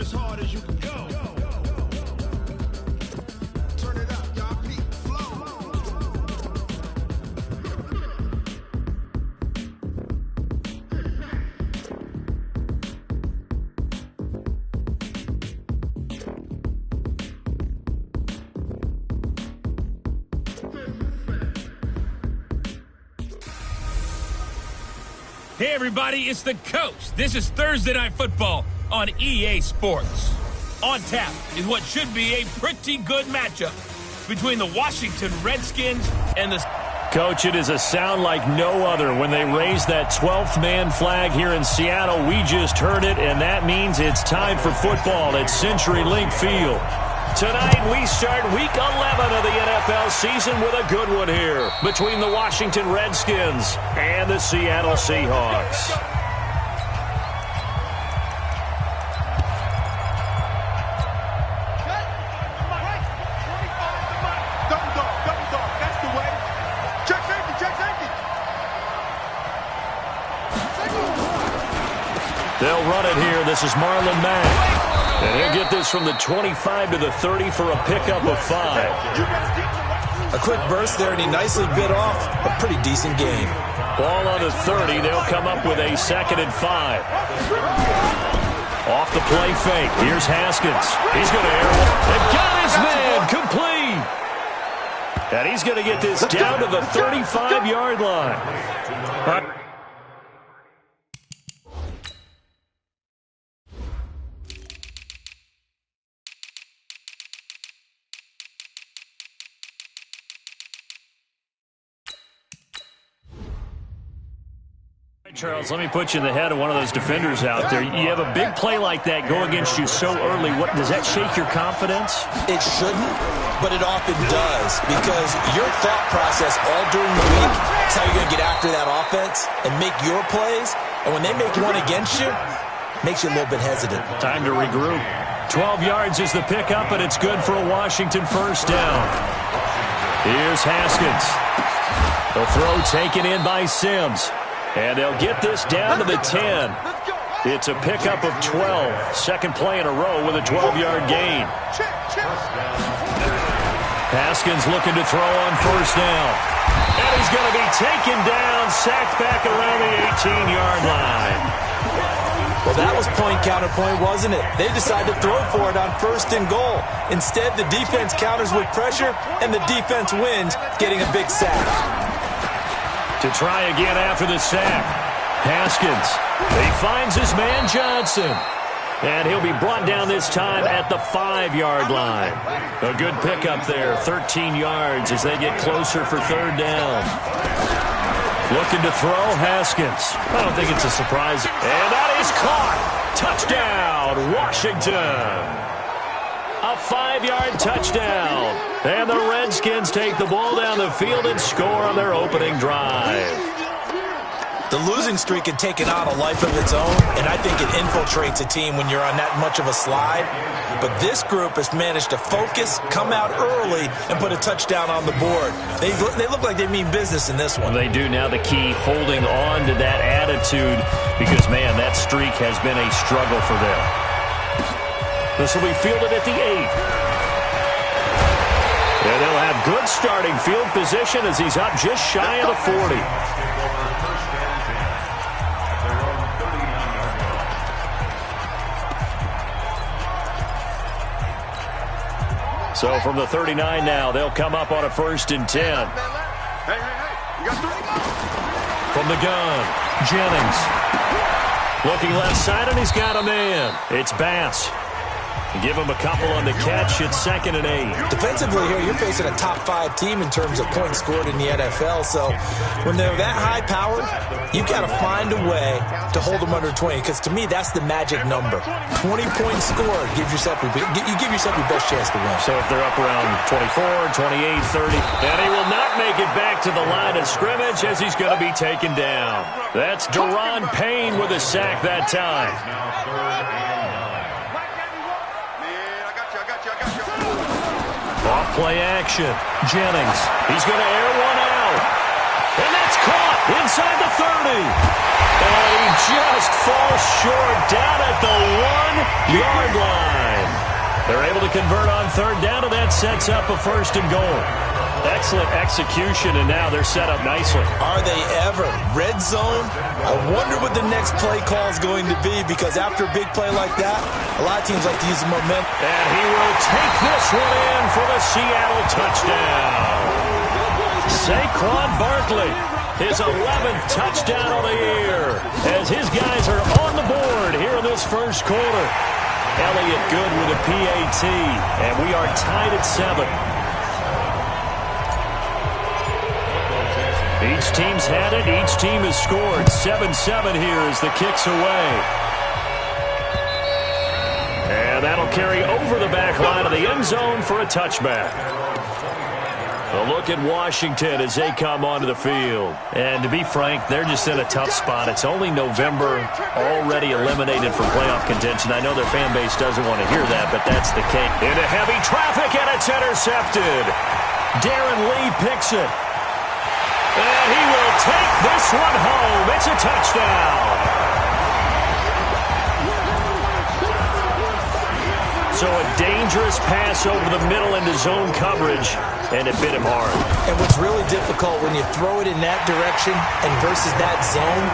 as hard as you can go. Turn it up, y'all. Peak flow. Hey everybody, it's the Coach. This is Thursday Night Football on EA Sports. On tap is what should be a pretty good matchup between the Washington Redskins and the... Coach, it is a sound like no other when they raise that 12th man flag here in Seattle. We just heard it, and that means it's time for football at CenturyLink Field. Tonight, we start Week 11 of the NFL season with a good one here between the Washington Redskins and the Seattle Seahawks. They'll run it here. This is Marlon Mack. And he'll get this from the 25 to the 30 for a pickup of 5. A quick burst there, and he nicely bit off a pretty decent game. Ball on the 30. They'll come up with a 2nd and 5. Off the play fake. Here's Haskins. He's going to air one. And got his man complete. And he's going to get this down to the 35-yard line. Charles, let me put you in the head of one of those defenders out there. You have a big play like that go against you so early. What does that shake your confidence? It shouldn't, but it often does, because your thought process all during the week is how you're going to get after that offense and make your plays. And when they make one against you, it makes you a little bit hesitant. Time to regroup. 12 yards is the pickup, and it's good for a Washington first down. Here's Haskins. The throw taken in by Sims. And they'll get this down to the 10. It's a pickup of 12. Second play in a row with a 12-yard gain. Haskins looking to throw on first down. And he's going to be taken down, sacked back around the 18-yard line. Well, that was point counterpoint, wasn't it? They decided to throw for it on 1st and goal. Instead, the defense counters with pressure, and the defense wins, getting a big sack. To try again after the sack. Haskins. He finds his man Johnson. And he'll be brought down this time at the 5-yard line. A good pickup there. 13 yards as they get closer for 3rd down. Looking to throw, Haskins. I don't think it's a surprise. And that is caught. Touchdown, Washington. A 5-yard touchdown. And the Redskins take the ball down the field and score on their opening drive. The losing streak had taken on a life of its own, and I think it infiltrates a team when you're on that much of a slide. But this group has managed to focus, come out early, and put a touchdown on the board. They look like they mean business in this one. They do. Now the key, holding on to that attitude, because, man, that streak has been a struggle for them. This will be fielded at the 8. And they'll have good starting field position as he's up just shy of the 40. So from the 39 now, they'll come up on a 1st and 10. From the gun, Jennings. Looking left side, and he's got a man. It's Bass. Give him a couple on the catch. It's 2nd and 8. Defensively here, you're facing a top 5 team in terms of points scored in the NFL. So when they're that high-powered, you've got to find a way to hold them under 20. Because to me, that's the magic number. 20 points scored. You give yourself your best chance to win. So if they're up around 24, 28, 30, and he will not make it back to the line of scrimmage as he's going to be taken down. That's Deron Payne with a sack that time. Off play action. Jennings. He's going to air one out. And that's caught. inside the 30. And he just falls short down at the 1-yard line. They're able to convert on third down, and that sets up a first and goal. Excellent execution, and now they're set up nicely. Are they ever? Red zone? I wonder what the next play call is going to be, because after a big play like that, a lot of teams like to use the momentum. And he will take this one in for the Seattle touchdown. Saquon Barkley, his 11th touchdown of the year, as his guys are on the board here in this first quarter. Elliott Good with a PAT, and we are tied at 7. Each team's had it. Each team has scored. 7-7 here as the kick's away. And that'll carry over the back line of the end zone for a touchback. A look at Washington as they come onto the field. And to be frank, they're just in a tough spot. It's only November, already eliminated from playoff contention. I know their fan base doesn't want to hear that, but that's the case. Into heavy traffic, and it's intercepted. Darren Lee picks it. And he will take this one home. It's a touchdown. So a dangerous pass over the middle into zone coverage, and it bit him hard. And what's really difficult when you throw it in that direction and versus that zone,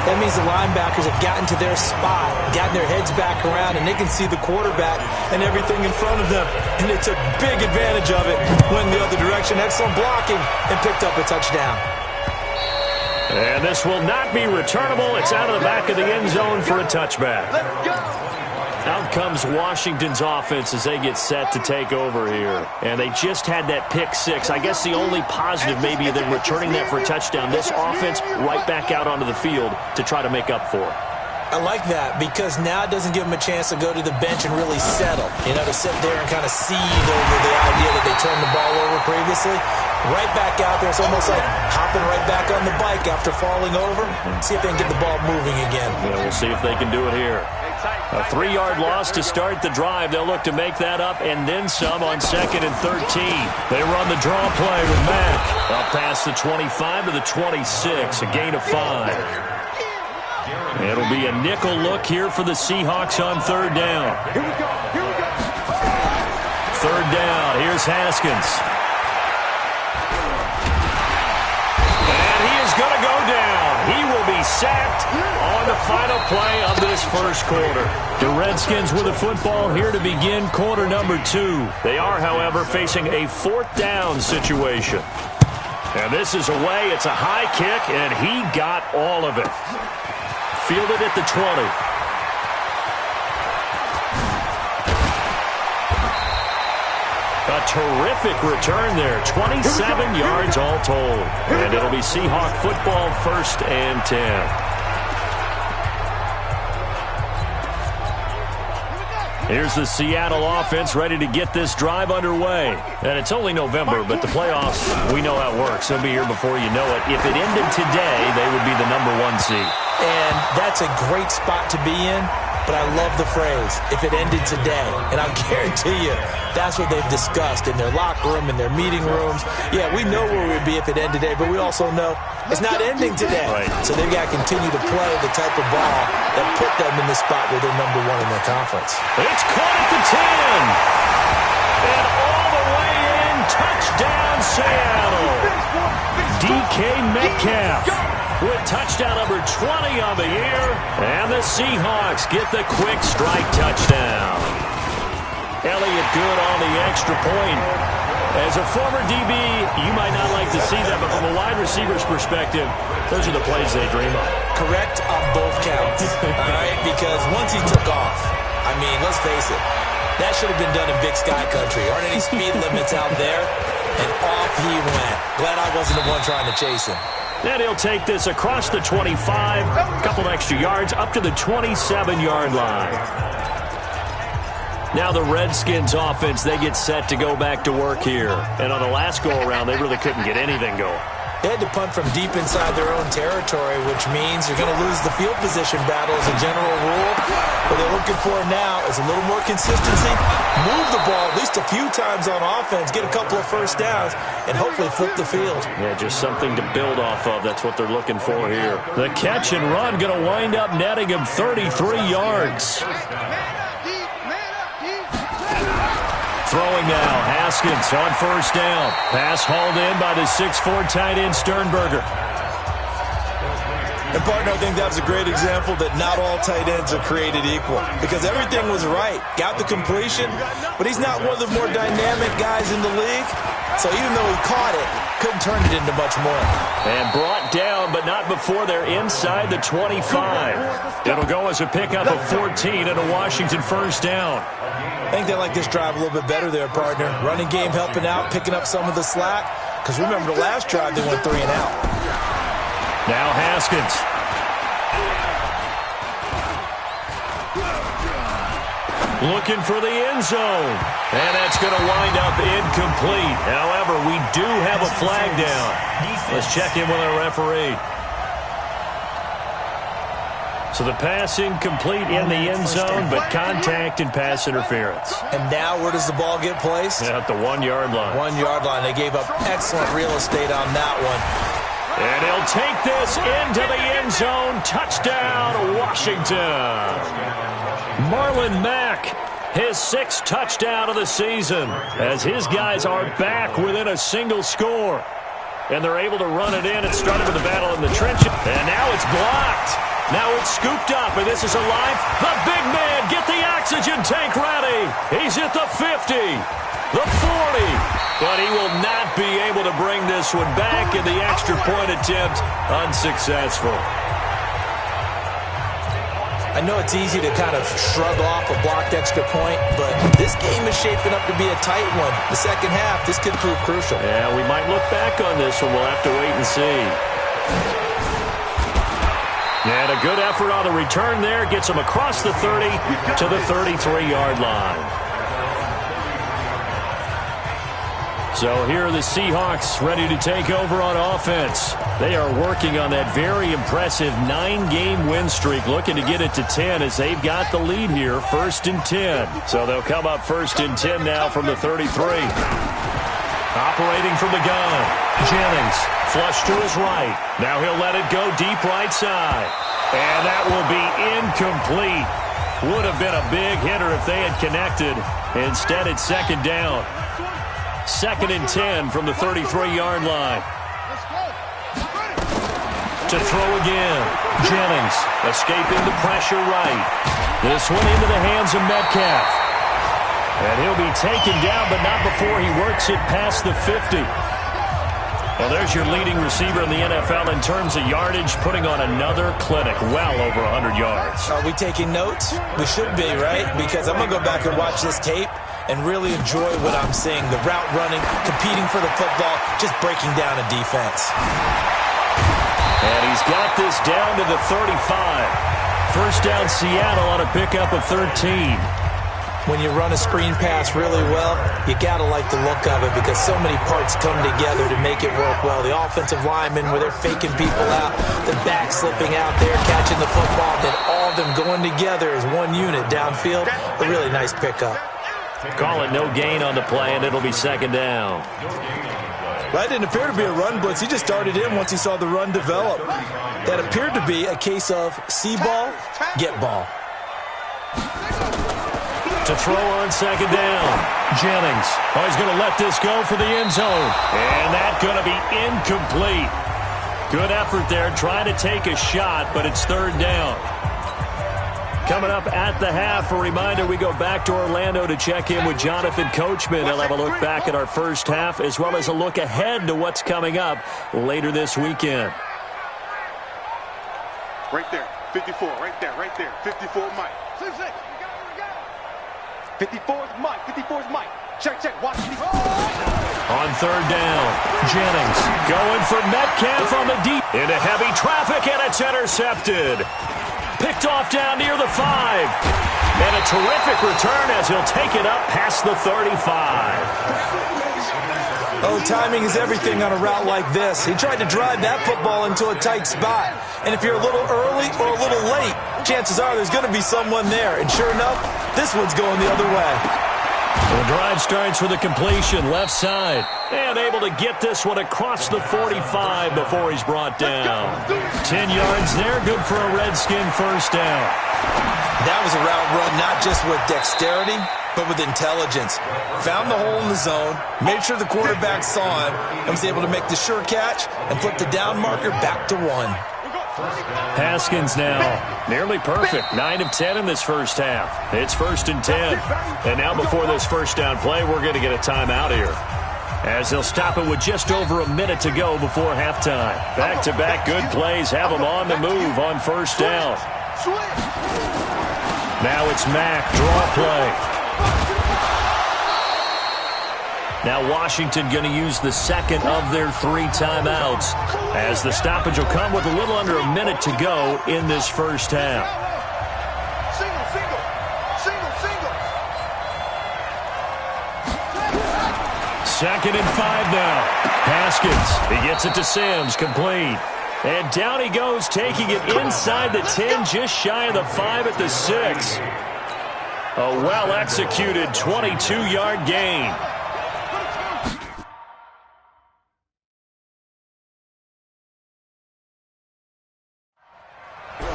that means the linebackers have gotten to their spot, gotten their heads back around, and they can see the quarterback and everything in front of them. And they took big advantage of it, went the other direction, excellent blocking, and picked up a touchdown. And this will not be returnable. It's out of the back of the end zone for a touchback. Let's go. Out comes Washington's offense as they get set to take over here. And they just had that pick six. I guess the only positive maybe of them returning that for a touchdown. This offense right back out onto the field to try to make up for it. I like that because now it doesn't give them a chance to go to the bench and really settle. You know, to sit there and kind of seethe over the idea that they turned the ball over previously. Right back out there. It's almost like hopping right back on the bike after falling over. See if they can get the ball moving again. Yeah, we'll see if they can do it here. A 3-yard loss to start the drive. They'll look to make that up and then some on 2nd and 13. They run the draw play with Mack. Up past the 25 to the 26, a gain of 5. It'll be a nickel look here for the Seahawks on third down. Third down, here's Haskins. And he is going to go down. He will be sacked on the final play of this first quarter. The Redskins with the football here to begin quarter number 2. They are, however, facing a 4th down situation. And this is away. It's a high kick, and he got all of it. Fielded at the 20. A terrific return there. 27 yards all told. And it'll be Seahawk football, 1st and 10. Here's the Seattle offense ready to get this drive underway. And it's only November, but the playoffs, we know how it works. They'll be here before you know it. If it ended today, they would be the number 1 seed. And that's a great spot to be in, but I love the phrase, if it ended today. And I'll guarantee you, that's what they've discussed in their locker room, in their meeting rooms. Yeah, we know where we'd be if it ended today, but we also know it's not ending today. Right. So they've got to continue to play the type of ball that put them in the spot where they're number 1 in their conference. It's caught at the 10. And all the way in, touchdown Seattle. DK Metcalf with touchdown number 20 on the year. And the Seahawks get the quick strike touchdown. Elliott Good on the extra point. As a former DB, you might not like to see that, but from a wide receiver's perspective, those are the plays they dream of. Correct on both counts. All right, because once he took off, I mean, let's face it, that should have been done in Big Sky Country. Aren't any speed limits out there? And off he went. Glad I wasn't the one trying to chase him. Then he'll take this across the 25, a couple extra yards, up to the 27-yard line. Now the Redskins offense, they get set to go back to work here. And on the last go-around, they really couldn't get anything going. They had to punt from deep inside their own territory, which means you're going to lose the field position battle as a general rule. What they're looking for now is a little more consistency, move the ball at least a few times on offense, get a couple of first downs, and hopefully flip the field. Yeah, just something to build off of. That's what they're looking for here. The catch and run going to wind up netting him 33 yards. Throwing now, Haskins on first down. Pass hauled in by the 6'4" tight end Sternberger. And, partner, I think that was a great example that not all tight ends are created equal because everything was right. Got the completion, but he's not one of the more dynamic guys in the league. So even though he caught it, couldn't turn it into much more. And brought down, but not before they're inside the 25. It'll go as a pickup of 14 and a Washington first down. I think they like this drive a little bit better there, partner. Running game helping out, picking up some of the slack. Because remember the last drive, they went 3 and out. Now Haskins. Looking for the end zone. And that's going to wind up incomplete. However, we do have a flag down. Let's check in with our referee. So the pass incomplete in the end zone, but contact and pass interference. And now where does the ball get placed? At the 1-yard line. 1-yard line. They gave up excellent real estate on that one. And he'll take this into the end zone. Touchdown, Washington. Marlon Mack, his 6th touchdown of the season, as his guys are back within a single score. And they're able to run it in. It started with a battle in the trenches. And now it's blocked. Now it's scooped up, and this is alive. The big man, get the oxygen tank ready. He's at the 50, the 40, but he will not be able to bring this one back, and the extra point attempt unsuccessful. I know it's easy to kind of shrug off a blocked extra point, but this game is shaping up to be a tight one. The second half, this could prove crucial. Yeah, we might look back on this one. We'll have to wait and see. And a good effort on the return there. Gets him across the 30 to the 33-yard line. So here are the Seahawks ready to take over on offense. They are working on that very impressive 9-game win streak, looking to get it to 10 as they've got the lead here, 1st and 10. So they'll come up 1st and 10 now from the 33. Operating from the gun, Jennings, flush to his right. Now he'll let it go deep right side. And that will be incomplete. Would have been a big hitter if they had connected. Instead, it's 2nd down. 2nd and 10 from the 33-yard line. To throw again, Jennings escaping the pressure right. This one into the hands of Metcalf. And he'll be taken down, but not before he works it past the 50. Well, there's your leading receiver in the NFL in terms of yardage, putting on another clinic, well over 100 yards. Are we taking notes? We should be, right? Because I'm going to go back and watch this tape and really enjoy what I'm seeing. The route running, competing for the football, just breaking down a defense. And he's got this down to the 35. First down Seattle on a pickup of 13. When you run a screen pass really well, you got to like the look of it because so many parts come together to make it work well. The offensive linemen, where they're faking people out, the back slipping out there, catching the football, then all of them going together as one unit downfield. A really nice pickup. Call it no gain on the play, and it'll be 2nd down. That didn't appear to be a run blitz. He just started in once he saw the run develop. That appeared to be a case of see ball, get ball. To throw on 2nd down, Jennings. Oh, he's going to let this go for the end zone. And that's going to be incomplete. Good effort there, trying to take a shot, but it's 3rd down. Coming up at the half, a reminder, we go back to Orlando to check in with Jonathan Coachman. He'll have a look back at our first half, as well as a look ahead to what's coming up later this weekend. Right there, 54, right there, 54 Mike. 54's Mike, 54's Mike. Check, watch me. On 3rd down, Jennings going for Metcalf on the deep. Into heavy traffic, and it's intercepted. Picked off down near the 5. And a terrific return as he'll take it up past the 35. Oh, timing is everything on a route like this. He tried to drive that football into a tight spot. And if you're a little early or a little late, chances are there's going to be someone there. And sure enough, this one's going the other way. The drive starts with a completion left side. And able to get this one across the 45 before he's brought down. 10 yards there, good for a Redskin first down. That was a route run not just with dexterity, but with intelligence. Found the hole in the zone, made sure the quarterback saw him, and was able to make the sure catch and flip the down marker back to 1. Haskins now nearly perfect. 9 of 10 in this first half. It's 1st and 10. And now before this first down play, we're going to get a timeout here, as they'll stop it with just over a minute to go before halftime. Back-to-back good plays have them on the move on first down. Now it's Mack, draw play. Now Washington going to use the second of their 3 timeouts, as the stoppage will come with a little under a minute to go in this first half. Second and 5 now. Haskins, he gets it to Sims, complete. And down he goes, taking it inside the 10, just shy of the 5 at the 6. A well-executed 22-yard gain.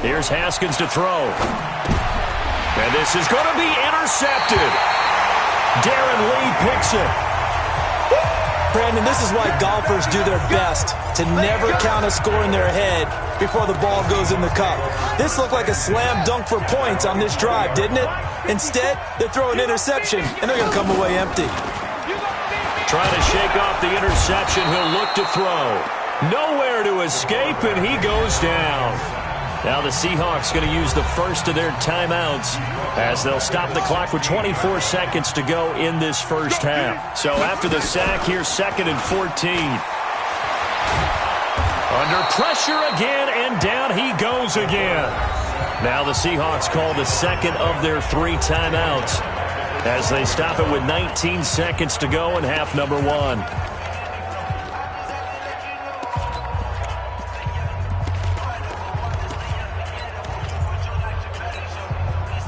Here's Haskins to throw. And this is going to be intercepted. Darren Lee picks it. Brandon, this is why golfers do their best to never count a score in their head before the ball goes in the cup. This looked like a slam dunk for points on this drive, didn't it? Instead, they throw an interception, and they're going to come away empty. Trying to shake off the interception, he'll look to throw. Nowhere to escape, and he goes down. Now the Seahawks going to use the first of their timeouts, as they'll stop the clock with 24 seconds to go in this first half. So after the sack, here's 2nd and 14. Under pressure again, and down he goes again. Now the Seahawks call the second of their 3 timeouts, as they stop it with 19 seconds to go in half number 1.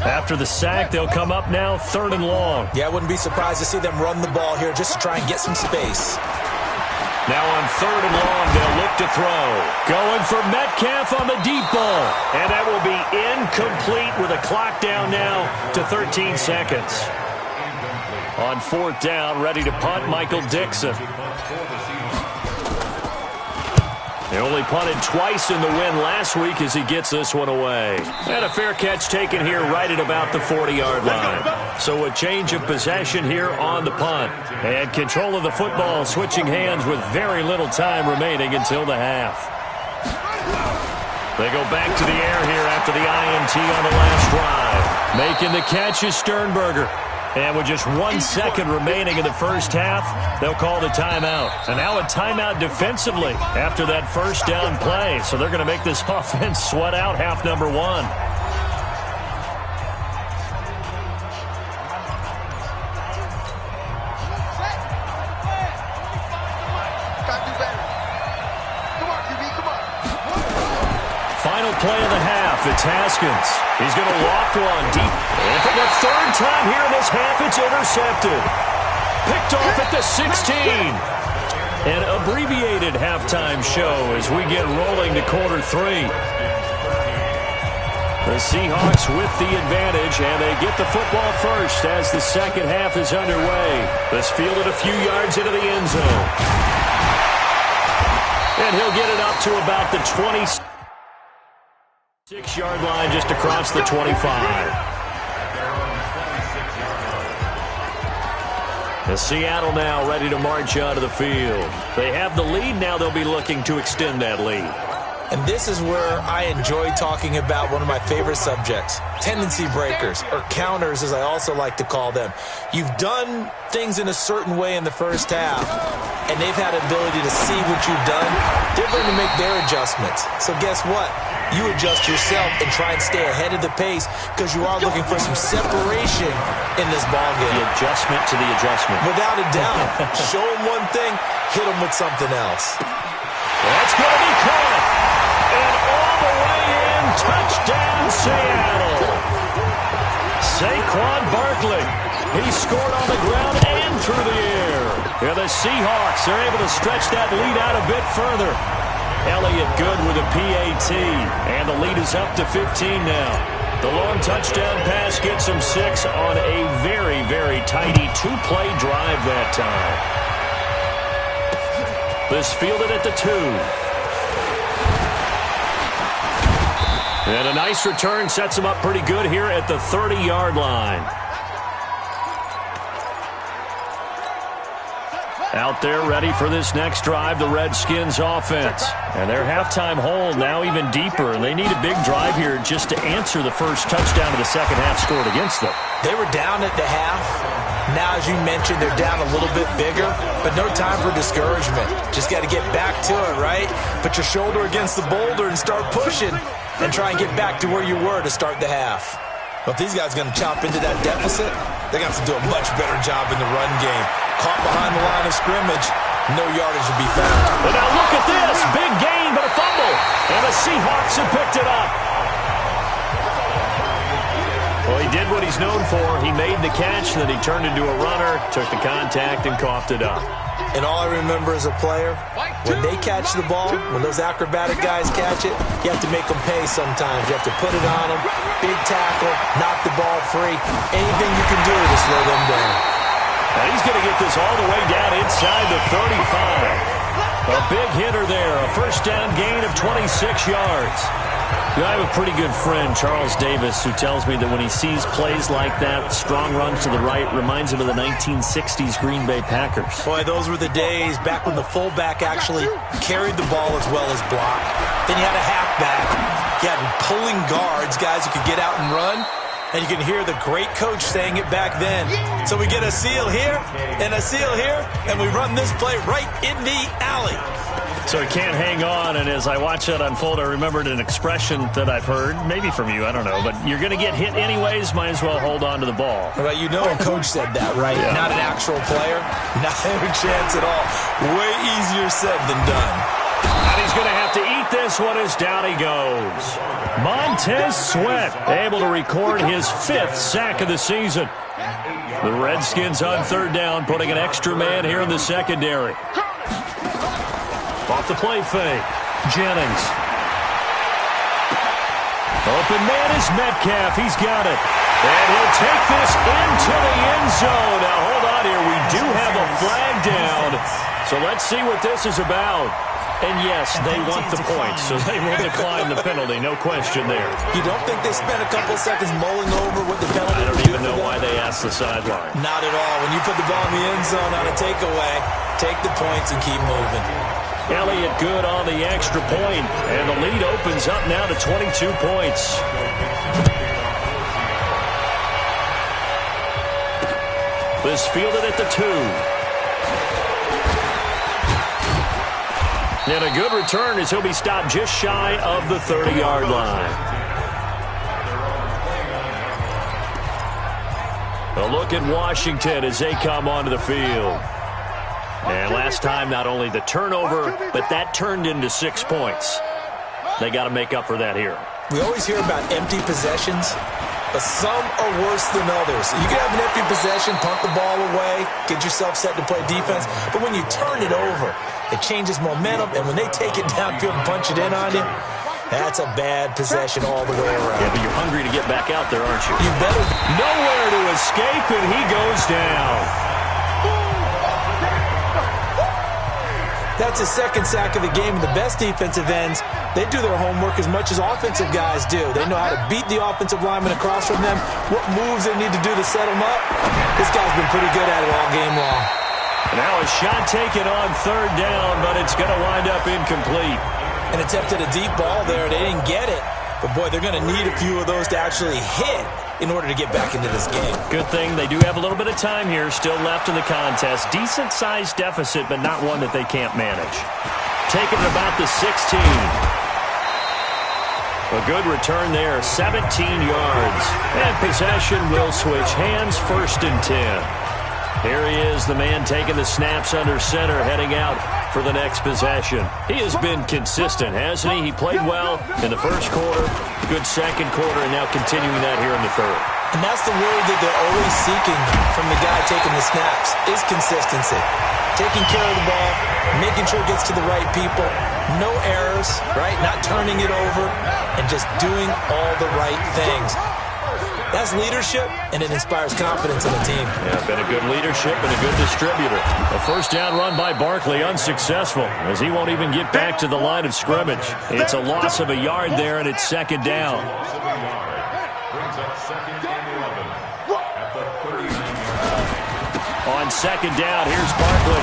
After the sack, they'll come up now 3rd and long. Yeah, I wouldn't be surprised to see them run the ball here just to try and get some space. Now on 3rd and long, they'll look to throw. Going for Metcalf on the deep ball. And that will be incomplete with a clock down now to 13 seconds. On 4th down, ready to punt, Michael Dixon. They only punted twice in the win last week as he gets this one away. And a fair catch taken here right at about the 40-yard line. So a change of possession here on the punt. And control of the football switching hands with very little time remaining until the half. They go back to the air here after the INT on the last drive. Making the catch is Sternberger. And with just 1 second remaining in the first half, they'll call the timeout. And now a timeout defensively after that first down play. So they're going to make this offense sweat out half number 1. Final play of the half, it's Haskins. He's going to loft one deep. And for the 3rd time here in this half, it's intercepted. Picked off at the 16. An abbreviated halftime show as we get rolling to quarter 3. The Seahawks with the advantage, and they get the football first as the second half is underway. This fielded a few yards into the end zone. And he'll get it up to about the 26-yard line, just across the 25. The Seattle now ready to march onto the field. They have the lead. Now they'll be looking to extend that lead. And this is where I enjoy talking about one of my favorite subjects, tendency breakers, or counters as I also like to call them. You've done things in a certain way in the first half, and they've had an ability to see what you've done. They're going to make their adjustments. So guess what? you adjust yourself and try and stay ahead of the pace because you are looking for some separation in this ball game. The adjustment to the adjustment. Without a doubt. Show them one thing, hit them with something else. That's going to be caught. And all the way in, touchdown Seattle. Saquon Barkley. He scored on the ground and through the air. Yeah, the Seahawks are able to stretch that lead out a bit further. Elliott good with a PAT, and the lead is up to 15 now. The long touchdown pass gets him 6 on a very, very tidy 2-play drive that time. This fielded at the 2. And a nice return sets him up pretty good here at the 30-yard line. Out there ready for this next drive, the Redskins offense. And their halftime hole now even deeper, and they need a big drive here just to answer the first touchdown of the second half scored against them. They were down at the half. Now, as you mentioned, they're down a little bit bigger, but no time for discouragement. Just got to get back to it, right? Put your shoulder against the boulder and start pushing and try and get back to where you were to start the half. But if these guys are going to chop into that deficit, they're going to have to do a much better job in the run game. Caught behind the line of scrimmage, no yardage to be found. But now look at this. Big gain, but a fumble. And the Seahawks have picked it up. Well, he did what he's known for. He made the catch, then he turned into a runner, took the contact, and coughed it up. And all I remember as a player, when they catch the ball, when those acrobatic guys catch it, you have to make them pay sometimes. You have to put it on them, big tackle, knock the ball free. Anything you can do to slow them down. And he's going to get this all the way down inside the 35. A big hitter there, a first down gain of 26 yards. I have a pretty good friend, Charles Davis, who tells me that when he sees plays like that, strong runs to the right, reminds him of the 1960s Green Bay Packers. Boy, those were the days back when the fullback actually carried the ball as well as blocked. Then you had a halfback. You had pulling guards, guys who could get out and run. And you can hear the great coach saying it back then. So we get a seal here and a seal here, and we run this play right in the alley. So he can't hang on, and as I watch that unfold, I remembered an expression that I've heard, maybe from you, I don't know, but you're going to get hit anyways, might as well hold on to the ball. Well, you know a coach said that, right? Yeah. Not an actual player. Not a chance at all. Way easier said than done. And he's going to have to eat this one as down he goes. Montez Sweat able to record his 5th sack of the season. The Redskins on third down, putting an extra man here in the secondary. Off the play fake. Jennings. Open man is Metcalf. He's got it. And he'll take this into the end zone. Now, hold on here. We do have a flag down. So let's see what this is about. And yes, they want the points, so they will decline the penalty. No question there. You don't think they spent a couple seconds mulling over what the penalty I don't even know why they asked the sideline. Not at all. When you put the ball in the end zone on a takeaway, take the points and keep moving. Elliott good on the extra point, and the lead opens up now to 22 points. This fielded at the 2. And a good return as he'll be stopped just shy of the 30-yard line. A look at Washington as they come onto the field. And last time, not only the turnover, but that turned into 6 points. They got to make up for that here. We always hear about empty possessions, but some are worse than others. You can have an empty possession, punt the ball away, get yourself set to play defense, but when you turn it over, it changes momentum, and when they take it downfield and punch it in on you, that's a bad possession all the way around. Yeah, but you're hungry to get back out there, aren't you? You better. Nowhere to escape, and he goes down. That's his 2nd sack of the game. And the best defensive ends, they do their homework as much as offensive guys do. They know how to beat the offensive lineman across from them, what moves they need to do to set them up. This guy's been pretty good at it all game long. Now a shot taken on third down, but it's going to wind up incomplete. An attempt at a deep ball there. They didn't get it. But, boy, they're going to need a few of those to actually hit in order to get back into this game. Good thing they do have a little bit of time here still left in the contest. Decent-sized deficit, but not one that they can't manage. Taking it about the 16. A good return there, 17 yards. And possession will switch hands, 1st and 10. Here he is, the man taking the snaps under center, heading out for the next possession. He has been consistent, hasn't he? He played well in the first quarter, good second quarter, and now continuing that here in the third. And that's the word that they're always seeking from the guy taking the snaps, is consistency. Taking care of the ball, making sure it gets to the right people, no errors, right? Not turning it over, and just doing all the right things. That's leadership, and it inspires confidence in the team. Yeah, been a good leadership and a good distributor. A first down run by Barkley, unsuccessful, as he won't even get back to the line of scrimmage. It's a loss of a yard there, and it's 2nd down. On 2nd down, here's Barkley.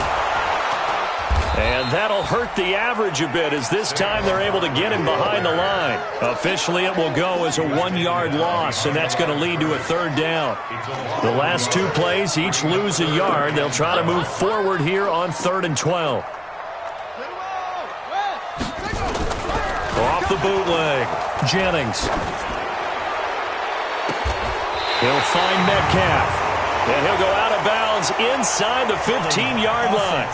And that'll hurt the average a bit, as this time they're able to get him behind the line. Officially, it will go as a 1-yard loss, and that's going to lead to a 3rd down. The last 2 plays each lose a yard. They'll try to move forward here on 3rd and 12. Off the bootleg, Jennings. He'll find Metcalf, and he'll go out of bounds inside the 15-yard line.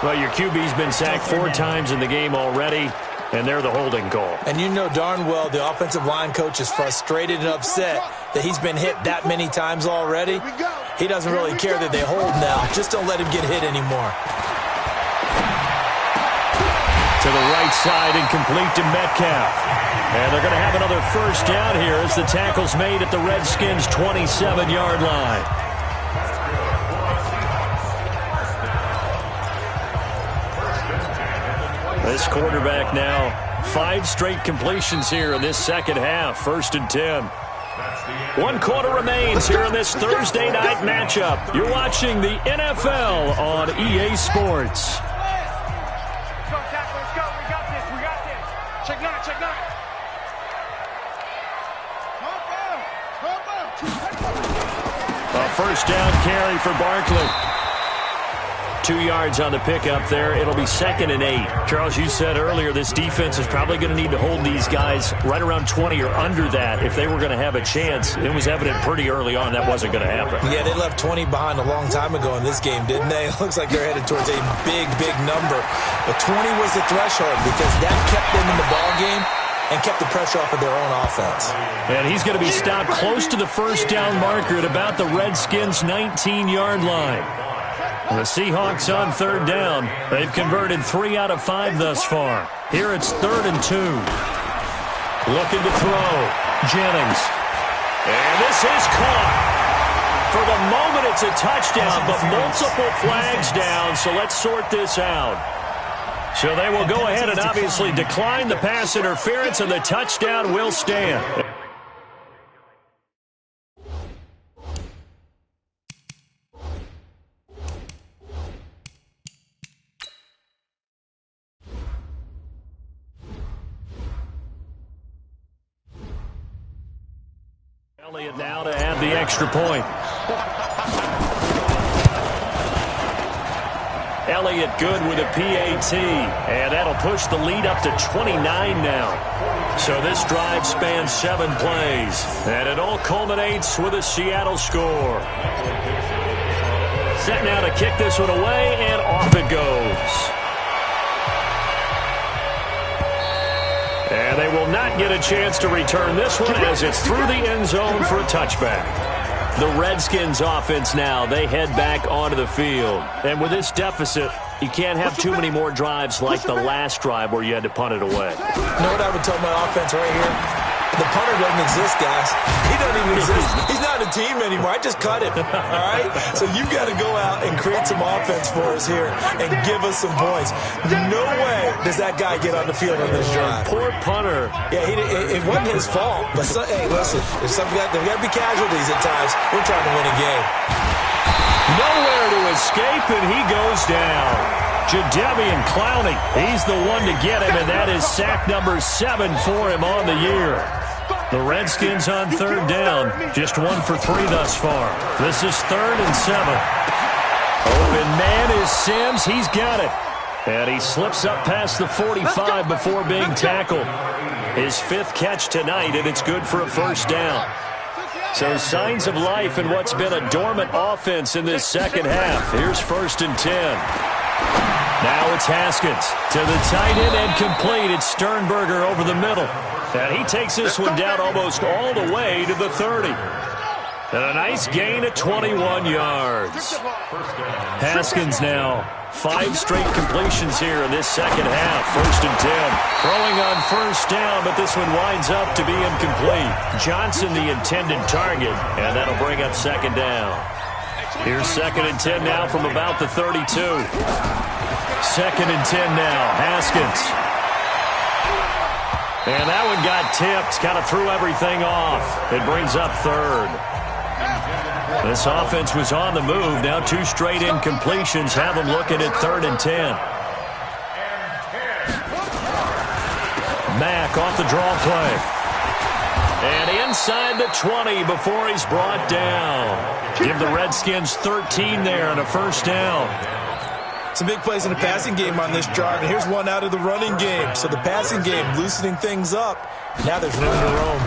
Well, your QB's been sacked 4 times in the game already, and they're the holding call. And you know darn well the offensive line coach is frustrated and upset that he's been hit that many times already. He doesn't really care that they hold now. Just don't let him get hit anymore. To the right side and complete to Metcalf. And they're going to have another first down here as the tackle's made at the Redskins' 27-yard line. This quarterback now, 5 straight completions here in this second half, 1st and 10. 1 quarter remains here in this Thursday night matchup. You're watching the NFL on EA Sports. Let's go, tackle, let's go. We got this, we got this. Check 9, check 9. A first down carry for Barkley. 2 yards on the pickup there. It'll be 2nd and 8. Charles, you said earlier this defense is probably going to need to hold these guys right around 20 or under that if they were going to have a chance. It was evident pretty early on that wasn't going to happen. Yeah, they left 20 behind a long time ago in this game, didn't they? It looks like they're headed towards a big, big number. But 20 was the threshold because that kept them in the ball game and kept the pressure off of their own offense. And he's going to be stopped close to the first down marker at about the Redskins' 19-yard line. The Seahawks on 3rd down. They've converted 3 out of 5 thus far. Here it's 3rd and 2. Looking to throw. Jennings. And this is caught. For the moment, it's a touchdown, but multiple flags down, so let's sort this out. So they will go ahead and obviously decline the pass interference, and the touchdown will stand. Elliott now to add the extra point. Elliott good with a PAT, and that'll push the lead up to 29 now. So this drive spans 7 plays, and it all culminates with a Seattle score. Set now to kick this one away, and off it goes. And they will not get a chance to return this one as it's through the end zone for a touchback. The Redskins offense now, they head back onto the field. And with this deficit, you can't have too many more drives like the last drive where you had to punt it away. You know what I would tell my offense right here? The punter doesn't exist, guys. He doesn't even exist. He's not a team anymore. I just cut him, all right? So you've got to go out and create some offense for us here and give us some points. No way does that guy get on the field on this drive. Poor punter. Yeah, it wasn't his fault. But, hey, listen, there's got to be casualties at times. We're trying to win a game. Nowhere to escape, and he goes down. Jadeveon Clowney, he's the one to get him, and that is sack number 7 for him on the year. The Redskins on 3rd down, just 1 for 3 thus far. This is 3rd and 7. Open man is Sims. He's got it. And he slips up past the 45 before being tackled. His 5th catch tonight, and it's good for a first down. So signs of life in what's been a dormant offense in this second half. Here's 1st and 10. Now it's Haskins to the tight end and complete. It's Sternberger over the middle. And he takes this one down almost all the way to the 30. And a nice gain of 21 yards. Haskins now 5 straight completions here in this second half. 1st and 10. Throwing on first down, but this one winds up to be incomplete. Johnson the intended target, and that'll bring up 2nd down. Here's 2nd and 10 now from about the 32. 2nd and 10 now. Haskins. And that one got tipped. Kind of threw everything off. It brings up 3rd. This offense was on the move. Now 2 straight incompletions have them looking at 3rd and 10. Mack off the draw play. And inside the 20 before he's brought down. Give the Redskins 13 there and a first down. Some big plays in the passing game on this drive, and here's one out of the running game. So the passing game loosening things up. Now there's room to roam.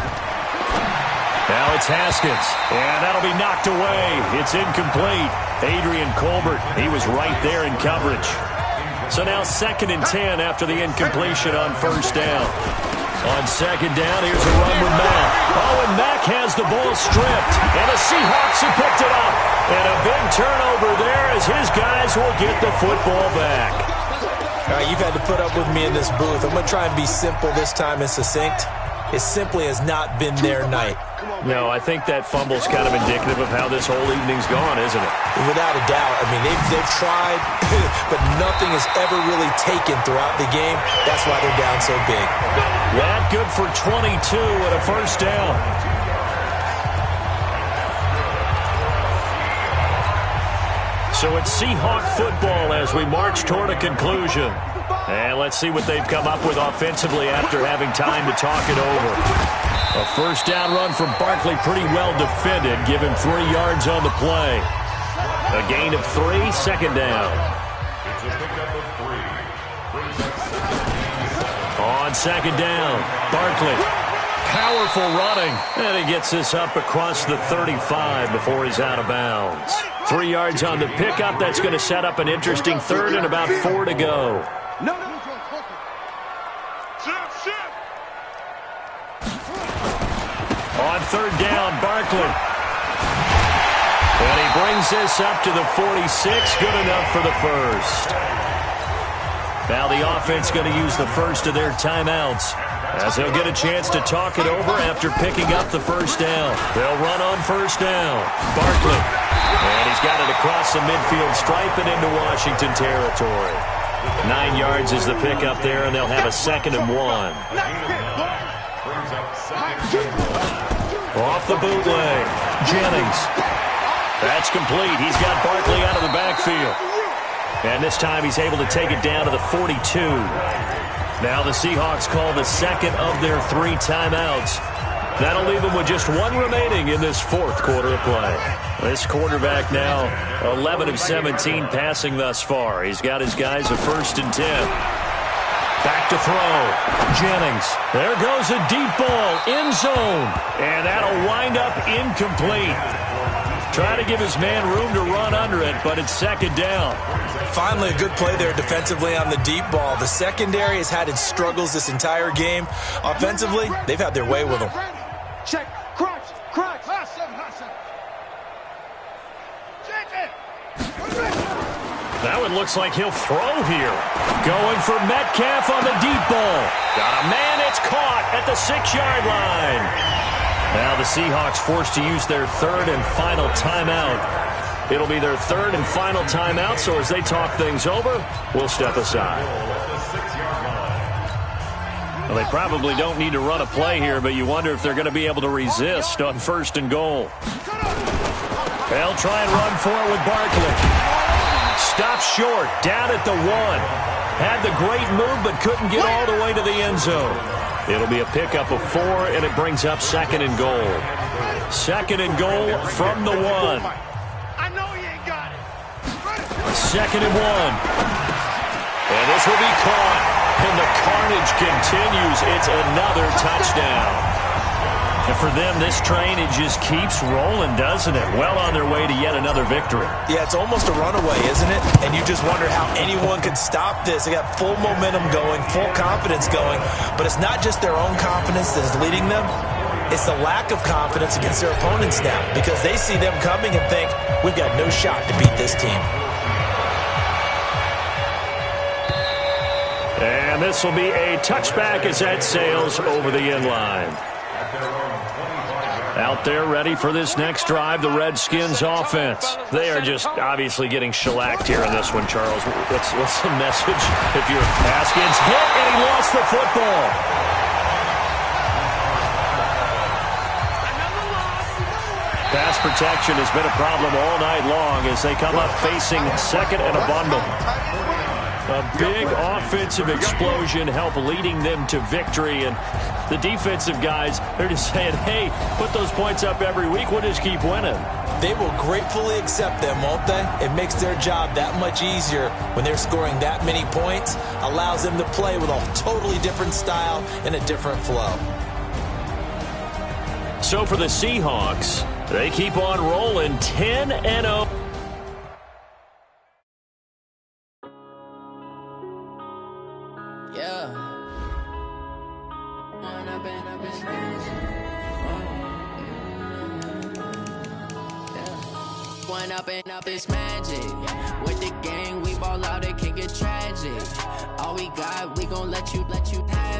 Now it's Haskins, and that'll be knocked away. It's incomplete. Adrian Colbert, he was right there in coverage. So now 2nd and 10 after the incompletion on first down. On 2nd down, here's a run with Mack. Oh, and Mack has the ball stripped, and the Seahawks have picked it up. And a big turnover there as his guys will get the football back. All right, you've had to put up with me in this booth. I'm going to try and be simple this time and succinct. It simply has not been their night. No, I think that fumble's kind of indicative of how this whole evening's gone, isn't it? Without a doubt. I mean, they've tried, but nothing has ever really taken throughout the game. That's why they're down so big. That good for 22 and a first down. So it's Seahawk football as we march toward a conclusion. And let's see what they've come up with offensively after having time to talk it over. A first down run from Barkley, pretty well defended. Give him 3 yards on the play. A gain of 3, 2nd down. On 2nd down, Barkley. Powerful running. And he gets this up across the 35 before he's out of bounds. 3 yards on the pickup. That's going to set up an interesting 3rd and about 4 to go. On 3rd down, Barkley. And he brings this up to the 46. Good enough for the first. Now the offense going to use the first of their timeouts as they'll get a chance to talk it over after picking up the first down. They'll run on first down. Barkley. And he's got it across the midfield stripe and into Washington territory. 9 yards is the pickup there, and they'll have a 2nd and 1. Off the bootleg. Jennings. That's complete. He's got Barkley out of the backfield. And this time he's able to take it down to the 42. Now the Seahawks call the 2nd of their 3 timeouts. That'll leave them with just 1 remaining in this 4th quarter of play. This quarterback now 11 of 17 passing thus far. He's got his guys a 1st and 10. Back to throw. Jennings. There goes a deep ball. End zone. And that'll wind up incomplete. Trying to give his man room to run under it, but it's 2nd down. Finally, a good play there defensively on the deep ball. The secondary has had its struggles this entire game. Offensively, they've had their way with them. Check. Crunch. That one looks like he'll throw here. Going for Metcalf on the deep ball. Got a man, it's caught at the 6-yard line. Now the Seahawks forced to use their 3rd and final timeout. It'll be their 3rd and final timeout, so as they talk things over, we'll step aside. Well, they probably don't need to run a play here, but you wonder if they're going to be able to resist on 1st and goal. They'll try and run for it with Barkley. Stopped short, down at the 1. Had the great move, but couldn't get all the way to the end zone. It'll be a pickup of 4, and it brings up 2nd and goal. 2nd and goal from the 1. I know you ain't got it. 2nd and 1. And this will be caught. And the carnage continues. It's another touchdown. And for them, this train, it just keeps rolling, doesn't it? Well on their way to yet another victory. Yeah, it's almost a runaway, isn't it? And you just wonder how anyone could stop this. They got full momentum going, full confidence going. But it's not just their own confidence that is leading them. It's the lack of confidence against their opponents now, because they see them coming and think, we've got no shot to beat this team. And this will be a touchback as that sails over the end line. Out there ready for this next drive, the Redskins offense. They are just obviously getting shellacked here in this one, Charles. What's the message? If you're Haskins hit and he lost the football. Pass protection has been a problem all night long as they come up facing second and a bundle. A big offensive explosion help leading them to victory, and the defensive guys, they're just saying, hey, put those points up every week, we'll just keep winning. They will gratefully accept them, won't they? It makes their job that much easier when they're scoring that many points, allows them to play with a totally different style and a different flow. So for the Seahawks, they keep on rolling 10-0. Up is magic. With the gang, we ball out, it can get tragic. All we got, we gon' let you have